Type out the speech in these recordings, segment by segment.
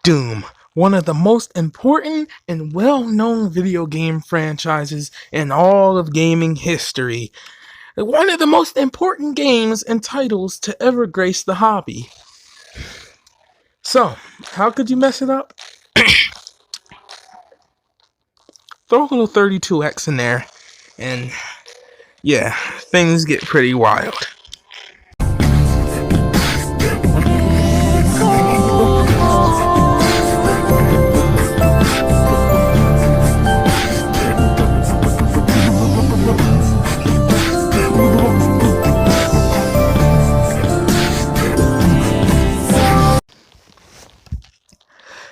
Doom, one of the most important and well-known video game franchises in all of gaming history. One of the most important games and titles to ever grace the hobby. So, how could you mess it up? Throw a little 32X in there, and yeah, things get pretty wild.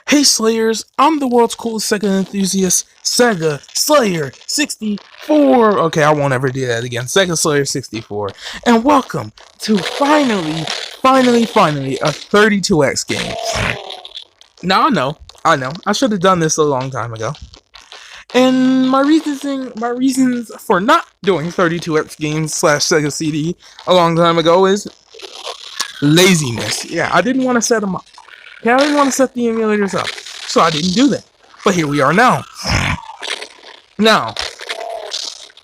Hey Slayers, I'm the world's coolest Sega enthusiast, Sega Slayer 64. Okay, I won't ever do that again. Sega Slayer 64. And welcome to finally a 32X game. Now I know. I should have done this a long time ago. And my reasons for not doing 32X games / Sega CD a long time ago is laziness. Yeah, I didn't want to set them up. Okay, I didn't want to set the emulators up, so I didn't do that. But here we are now. Now,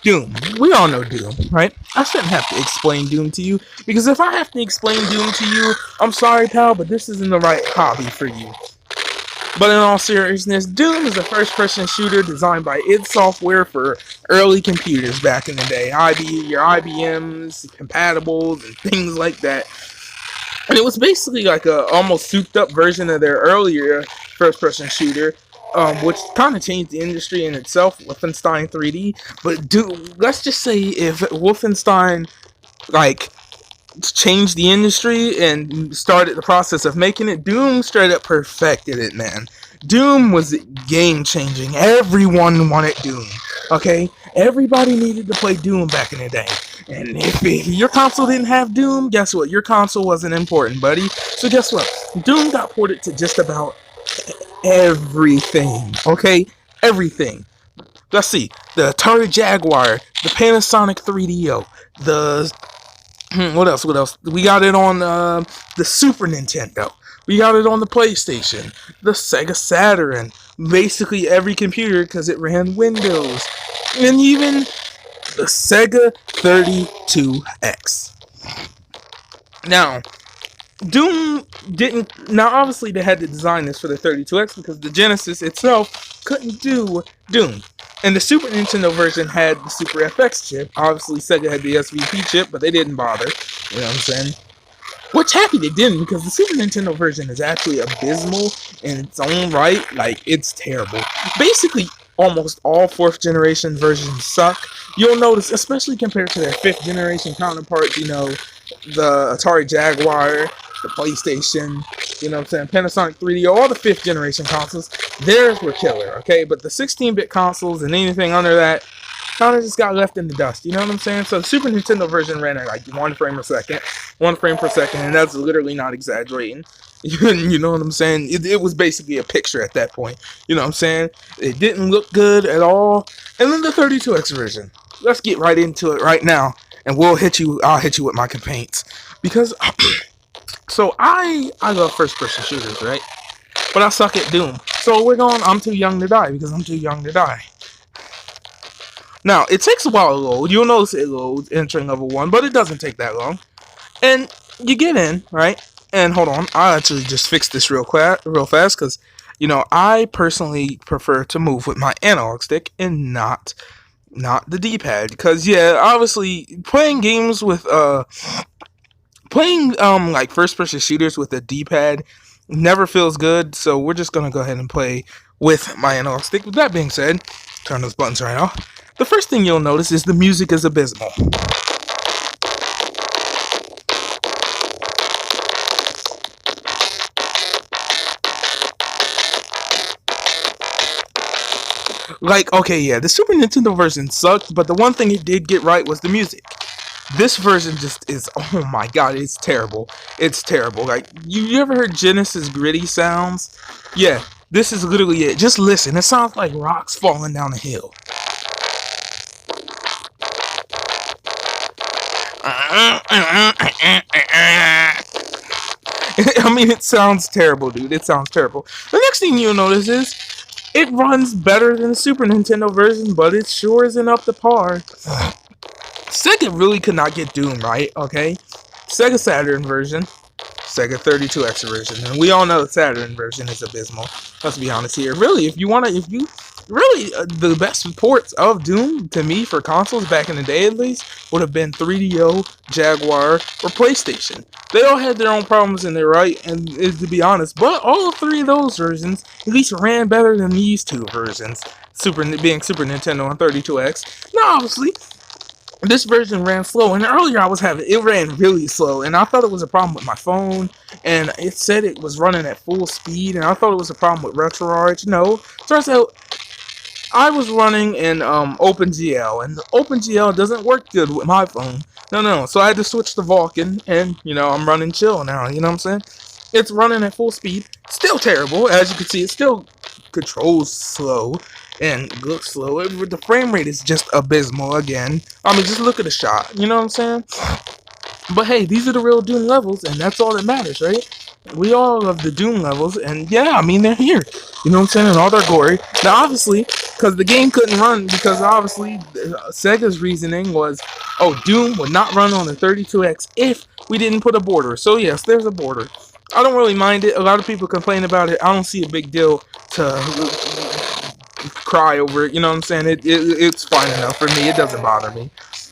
Doom. We all know Doom, right? I shouldn't have to explain Doom to you, because if I have to explain Doom to you, I'm sorry, pal, but this isn't the right hobby for you. But in all seriousness, Doom is a first-person shooter designed by id Software for early computers back in the day. Your IBMs, compatibles, and things like that. And it was basically like a almost souped up version of their earlier first-person shooter, which kind of changed the industry in itself, Wolfenstein 3D. But let's just say if Wolfenstein changed the industry and started the process of making it, Doom straight up perfected it, man. Doom was game changing. Everyone wanted Doom. Okay? Everybody needed to play Doom back in the day. And if your console didn't have Doom, guess what? Your console wasn't important, buddy. So guess what? Doom got ported to just about everything. Okay? Everything. Let's see. The Atari Jaguar, the Panasonic 3DO, what else? We got it on the Super Nintendo. We got it on the PlayStation, the Sega Saturn, basically every computer because it ran Windows, and even the Sega 32X. Now, Doom didn't. Now, obviously, they had to design this for the 32X because the Genesis itself couldn't do Doom. And the Super Nintendo version had the Super FX chip. Obviously, Sega had the SVP chip, but they didn't bother. You know what I'm saying? Which happy they didn't, because the Super Nintendo version is actually abysmal in its own right. Like, it's terrible. Basically, almost all 4th generation versions suck. You'll notice, especially compared to their 5th generation counterparts, you know, the Atari Jaguar, the PlayStation, you know what I'm saying, Panasonic 3DO, all the 5th generation consoles, theirs were killer, okay? But the 16-bit consoles and anything under that kind of just got left in the dust, you know what I'm saying? So the Super Nintendo version ran at like 1 frame per second, and that's literally not exaggerating. You know what I'm saying? It was basically a picture at that point. You know what I'm saying? It didn't look good at all. And then the 32X version. Let's get right into it right now, and I'll hit you with my complaints. Because, so I love first-person shooters, right? But I suck at Doom. So I'm too young to die, because I'm too young to die. Now, it takes a while to load. You'll notice it loads entering level 1, but it doesn't take that long. And you get in, right? And hold on, I'll actually just fix this real fast, because, you know, I personally prefer to move with my analog stick and not the D-pad. Because, yeah, obviously, playing games with, like, first-person shooters with a D-pad never feels good, so we're just gonna go ahead and play with my analog stick. With that being said, turn those buttons right off. The first thing you'll notice is the music is abysmal. Like, okay, yeah, the Super Nintendo version sucked, but the one thing it did get right was the music. This version just is, oh my god, it's terrible. It's terrible. Like, you ever heard Genesis gritty sounds? Yeah, this is literally it. Just listen, it sounds like rocks falling down a hill. I mean, it sounds terrible, dude. It sounds terrible. The next thing you'll notice is it runs better than the Super Nintendo version, but it sure isn't up to par. Sega really could not get Doom right, okay? Sega Saturn version, Sega 32X version, and we all know the Saturn version is abysmal. Let's be honest here. Really, if you really, the best ports of Doom to me for consoles back in the day at least would have been 3DO, Jaguar, or PlayStation. They all had their own problems in their right, and to be honest, but all three of those versions at least ran better than these two versions. Being Super Nintendo and 32X. Now, obviously, this version ran slow, and earlier it ran really slow, and I thought it was a problem with my phone, and it said it was running at full speed, and I thought it was a problem with RetroArch. No, turns out I was running in OpenGL, and OpenGL doesn't work good with my phone. No, so I had to switch to Vulkan, and, I'm running chill now, you know what I'm saying? It's running at full speed, still terrible, as you can see, it still controls slow, and looks slow. The frame rate is just abysmal again. I mean, just look at the shot, you know what I'm saying? But hey, these are the real Doom levels, and that's all that matters, right? We all love the Doom levels, and yeah, I mean, they're here. You know what I'm saying? And all their glory. Now, obviously, because the game couldn't run, because obviously, Sega's reasoning was, oh, Doom would not run on the 32X if we didn't put a border. So yes, there's a border. I don't really mind it. A lot of people complain about it. I don't see a big deal to cry over it. You know what I'm saying? It's fine enough for me. It doesn't bother me.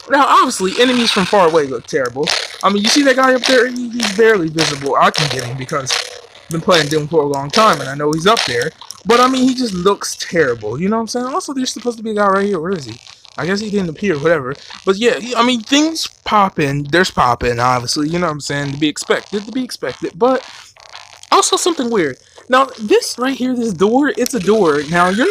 Now, obviously, enemies from far away look terrible. I mean, you see that guy up there? He's barely visible. I can get him because I've been playing Doom for a long time, and I know he's up there. But, I mean, he just looks terrible. You know what I'm saying? Also, there's supposed to be a guy right here. Where is he? I guess he didn't appear, whatever. But, yeah, I mean, things pop in. There's pop in, obviously. You know what I'm saying? To be expected. But also something weird. Now, this right here, this door, it's a door. Now, you're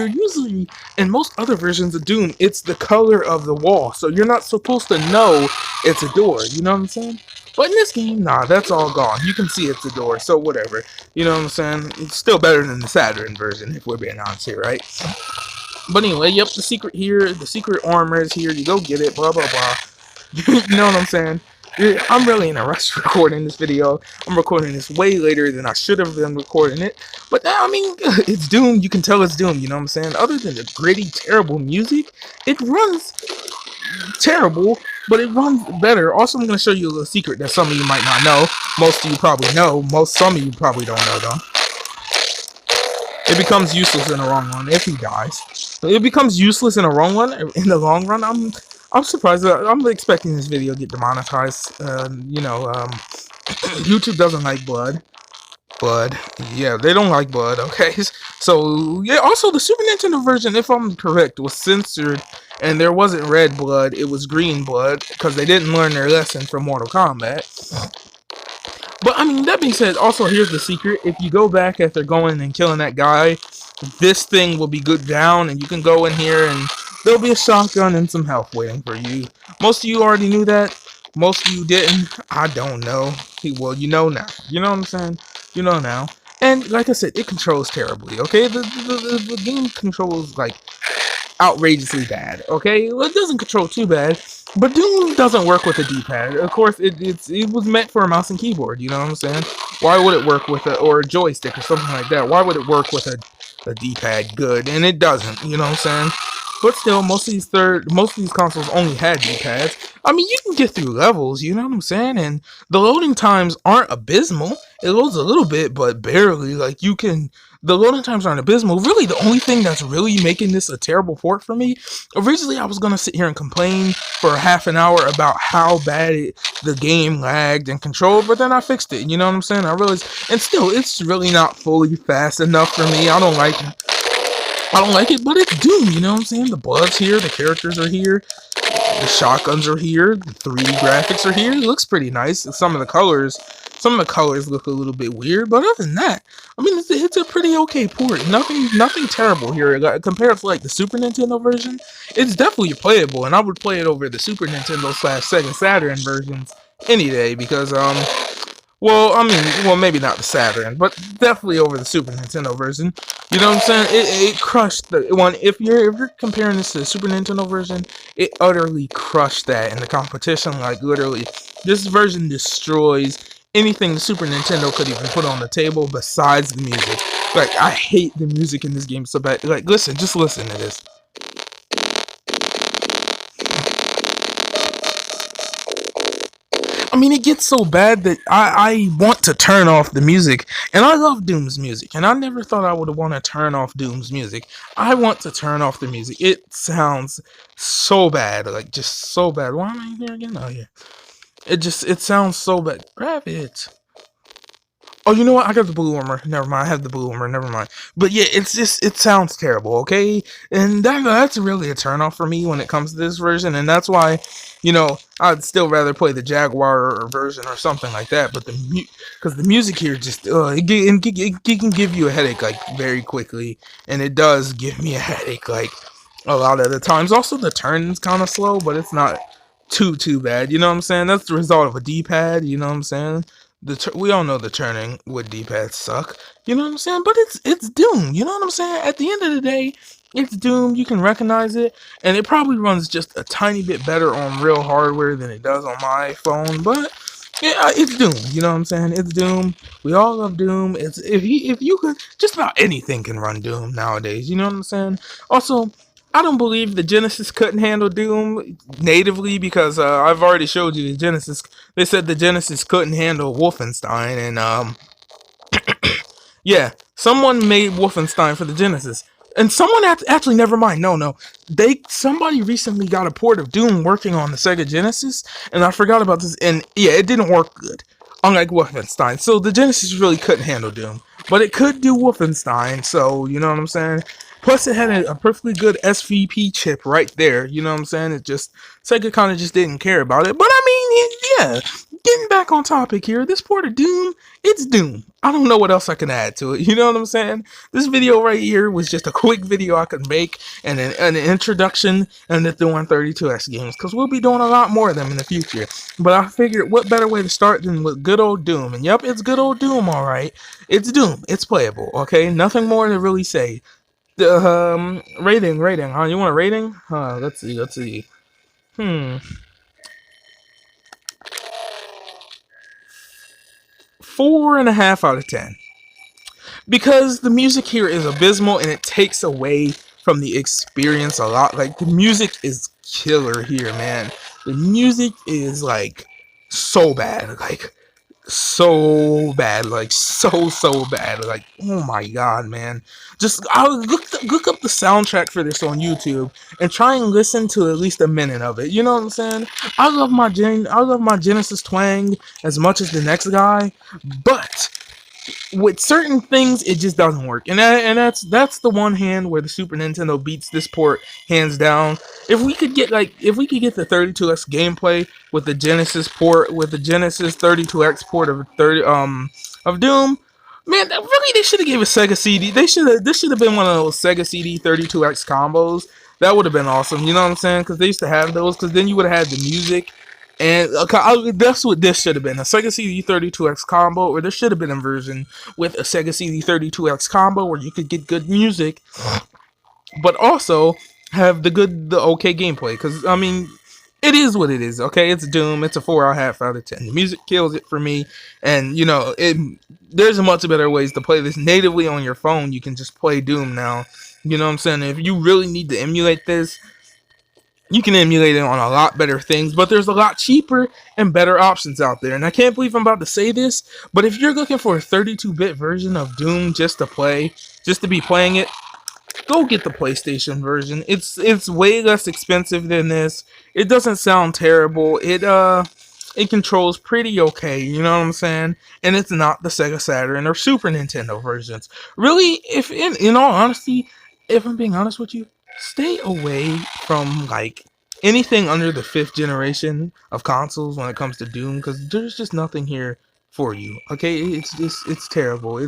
usually, in most other versions of Doom, it's the color of the wall. So you're not supposed to know it's a door. You know what I'm saying? But in this game, nah, that's all gone. You can see it's a door, so whatever. You know what I'm saying? It's still better than the Saturn version, if we're being honest here, right? But anyway, yep, the secret here, the secret armor is here. You go get it, blah, blah, blah. You know what I'm saying? I'm really in a rush recording this video. I'm recording this way later than I should have been recording it. But, I mean, it's Doom. You can tell it's Doom, you know what I'm saying? Other than the gritty, terrible music, it runs terrible, but it runs better. Also, I'm going to show you a little secret that some of you might not know. Most of you probably know. Some of you probably don't know, though. It becomes useless in the wrong run if he dies. It becomes useless in the wrong one. In the long run, I'm surprised. I'm expecting this video to get demonetized. YouTube doesn't like blood. Yeah, they don't like blood, okay? So, yeah, also the Super Nintendo version, if I'm correct, was censored, and there wasn't red blood, it was green blood, because they didn't learn their lesson from Mortal Kombat. But, I mean, that being said, also, here's the secret. If you go back after going and killing that guy, this thing will be good down, and you can go in here, and there'll be a shotgun and some health waiting for you. Most of you already knew that. Most of you didn't. I don't know. Well, you know now. You know what I'm saying? You know now. And, like I said, it controls terribly, okay? The game controls, like, outrageously bad, okay? Well, it doesn't control too bad, but Doom doesn't work with a D-pad. Of course, it was meant for a mouse and keyboard, you know what I'm saying? Why would it work with or a joystick or something like that? Why would it work with a D-pad good? And it doesn't, you know what I'm saying? But still, most of these consoles only had D-pads. I mean, you can get through levels, you know what I'm saying? And the loading times aren't abysmal. It loads a little bit, but barely. Like, the loading times aren't abysmal. Really, the only thing that's really making this a terrible port for me, originally I was going to sit here and complain for half an hour about how bad the game lagged and controlled, but then I fixed it, you know what I'm saying? I realized, and still, it's really not fully fast enough for me. I don't like it, but it's Doom, you know what I'm saying? The blood's here, the characters are here, the shotguns are here, the 3D graphics are here. It looks pretty nice. Some of the colors look a little bit weird, but other than that, I mean, it's a pretty okay port. Nothing terrible here. Compared to, like, the Super Nintendo version, it's definitely playable, and I would play it over the Super Nintendo / Sega Saturn versions any day, because, well, maybe not the Saturn, but definitely over the Super Nintendo version. You know what I'm saying? It crushed the one. If you're comparing this to the Super Nintendo version, it utterly crushed that in the competition. Like, literally, this version destroys anything the Super Nintendo could even put on the table besides the music. Like, I hate the music in this game so bad. Like, listen, just listen to this. I mean, it gets so bad that I want to turn off the music. And I love Doom's music. And I never thought I would want to turn off Doom's music. I want to turn off the music. It sounds so bad. Like, just so bad. Why am I here again? Oh, yeah. It sounds so bad. Grab it. Oh, you know what? I got the Blue Warmer. Never mind. I have the Blue Warmer. Never mind. But yeah, it sounds terrible, okay? And that's really a turnoff for me when it comes to this version. And that's why, I'd still rather play the Jaguar version or something like that. But because the music here just, it can give you a headache, like, very quickly. And it does give me a headache, like, a lot of the times. Also, the turn's kind of slow, but it's not too bad. You know what I'm saying? That's the result of a D-pad, you know what I'm saying? We all know the turning with D-pads suck, you know what I'm saying? But it's Doom, you know what I'm saying? At the end of the day, it's Doom. You can recognize it, and it probably runs just a tiny bit better on real hardware than it does on my phone. But yeah, it's Doom. You know what I'm saying? It's Doom. We all love Doom. It's if you could, just about anything can run Doom nowadays. You know what I'm saying? Also, I don't believe the Genesis couldn't handle Doom natively because I've already showed you the Genesis. They said the Genesis couldn't handle Wolfenstein, and yeah, someone made Wolfenstein for the Genesis. And someone actually, never mind. No. Somebody recently got a port of Doom working on the Sega Genesis, and I forgot about this. And yeah, it didn't work good, unlike Wolfenstein. So the Genesis really couldn't handle Doom, but it could do Wolfenstein. So you know what I'm saying. Plus, it had a perfectly good SVP chip right there. You know what I'm saying? It just Sega kind of just didn't care about it. But I mean, yeah. Getting back on topic here, this port of Doom, it's Doom. I don't know what else I can add to it. You know what I'm saying? This video right here was just a quick video I could make and an introduction and the 132X games, because we'll be doing a lot more of them in the future. But I figured what better way to start than with good old Doom. And yep, it's good old Doom, alright. It's Doom. It's playable, okay? Nothing more to really say. The rating. Huh? You want a rating? Let's see. 4.5 out of 10. Because the music here is abysmal and it takes away from the experience a lot. Like, the music is killer here, man. The music is, like, so bad. Like, so bad. Like, so bad. Like, oh my god, man. Just, I'll look up the soundtrack for this on YouTube and try and listen to at least a minute of it. You know what I'm saying? I love my Genesis twang as much as the next guy, but with certain things it just doesn't work, and that's the one hand where the Super Nintendo beats this port hands down. If we could get the 32X gameplay with the Genesis port, with the Genesis 32X port of Doom, man, they should have gave a Sega CD. This should have been one of those Sega CD 32X combos. That would have been awesome. You know what I'm saying? Because they used to have those. Because then you would have had the music. And that's what this should have been, a Sega CD 32X combo, or there should have been a version with a Sega CD 32X combo where you could get good music, but also have the okay gameplay. Because, I mean, it is what it is, okay? It's Doom. It's a 4.5 out of 10. The music kills it for me, and, there's much better ways to play this natively on your phone. You can just play Doom now. You know what I'm saying? If you really need to emulate this, you can emulate it on a lot better things, but there's a lot cheaper and better options out there. And I can't believe I'm about to say this, but if you're looking for a 32-bit version of Doom just to be playing it, go get the PlayStation version. It's way less expensive than this. It doesn't sound terrible. It controls pretty okay, you know what I'm saying? And it's not the Sega Saturn or Super Nintendo versions. Really, if in all honesty, if I'm being honest with you, stay away from, like, anything under the 5th generation of consoles when it comes to Doom, because there's just nothing here for you, okay? It's terrible.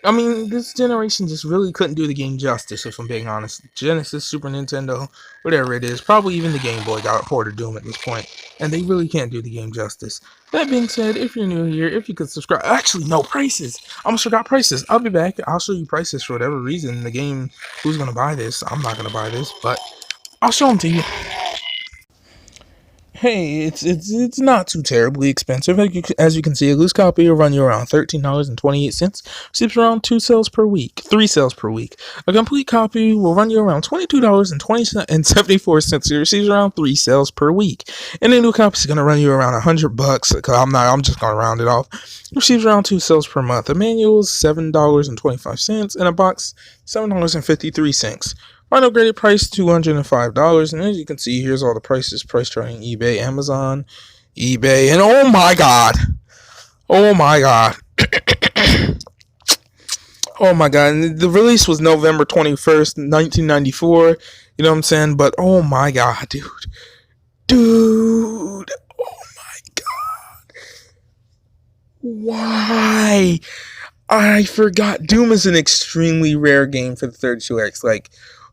I mean, this generation just really couldn't do the game justice, if I'm being honest. Genesis, Super Nintendo, whatever it is, probably even the Game Boy got a port of Doom at this point, and they really can't do the game justice. That being said, if you're new here, if you could subscribe... Actually, no, prices! I almost forgot prices. I'll be back. I'll show you prices for whatever reason. The game, who's going to buy this? I'm not going to buy this, but I'll show them to you. Hey, it's not too terribly expensive. As you can see, a loose copy will run you around $13.28. Receives around 3 sales per week. A complete copy will run you around $22.74. It receives around 3 sales per week. And a new copy is gonna run you around $100. Cause I'm just gonna round it off. It receives around 2 sales per month. A manual is $7.25, and a box $7.53. Final graded price $205, and as you can see, here's all the prices: price charting eBay, Amazon, eBay, and oh my god, oh my god, oh my god! And the release was November 21st, 1994. You know what I'm saying? But oh my god, dude, oh my god, why? I forgot. Doom is an extremely rare game for the 32X. Like,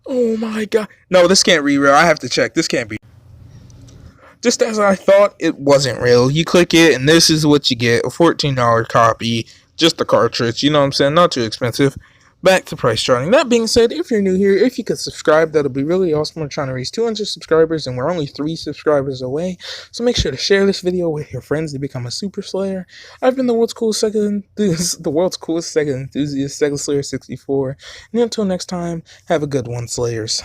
oh my god. No, this can't be real. I have to check. This can't be. Just as I thought, it wasn't real. You click it, and this is what you get: a $14 copy, just a cartridge. You know what I'm saying? Not too expensive. Back to price charting. That being said, if you're new here, if you could subscribe, that'll be really awesome. We're trying to reach 200 subscribers, and we're only 3 subscribers away. So make sure to share this video with your friends to become a Super Slayer. I've been the world's coolest Sega enthusiast, Sega Slayer 64. And until next time, have a good one, Slayers.